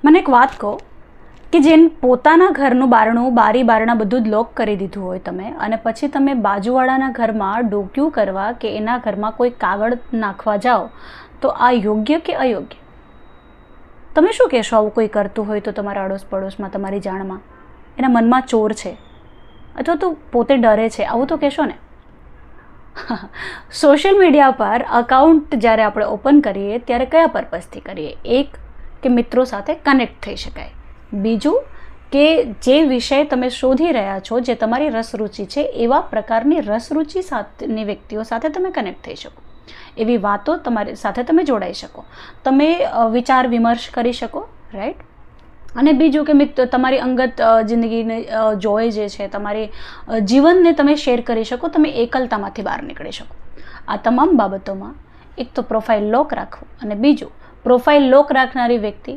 મને એક વાત કહો કે જેન પોતાના ઘરનું બારી બારણા બધું જ લોક કરી દીધું હોય તમે, અને પછી તમે બાજુવાળાના ઘરમાં ડોક્યું કરવા કે એના ઘરમાં કોઈ કાગળ નાખવા જાઓ, તો આ યોગ્ય કે અયોગ્ય? તમે શું કહેશો આવું કોઈ કરતું હોય તો? તમારા અડોશ પડોશમાં, તમારી જાણમાં એના મનમાં ચોર છે અથવા તો પોતે ડરે છે, આવું તો કહેશો ને? સોશિયલ મીડિયા પર અકાઉન્ટ જ્યારે આપણે ઓપન કરીએ ત્યારે કયા પર્પઝથી કરીએ? એક કે મિત્રો સાથે કનેક્ટ થઈ શકાય, બીજું કે જે વિષય તમે શોધી રહ્યા છો, જે તમારી રસરૂચિ છે, એવા પ્રકારની રસરૂચિ સાથેની વ્યક્તિઓ સાથે તમે કનેક્ટ થઈ શકો, એવી વાતો તમારી સાથે તમે જોડાઈ શકો, તમે વિચાર વિમર્શ કરી શકો, રાઈટ? અને બીજું કે તમારી અંગત જિંદગીને જોય જે છે, તમારી જીવનને તમે શેર કરી શકો, તમે એકલતામાંથી બહાર નીકળી શકો. આ તમામ બાબતોમાં એક તો પ્રોફાઇલ લોક રાખવું, અને બીજું પ્રોફાઇલ લોક રાખનારી વ્યક્તિ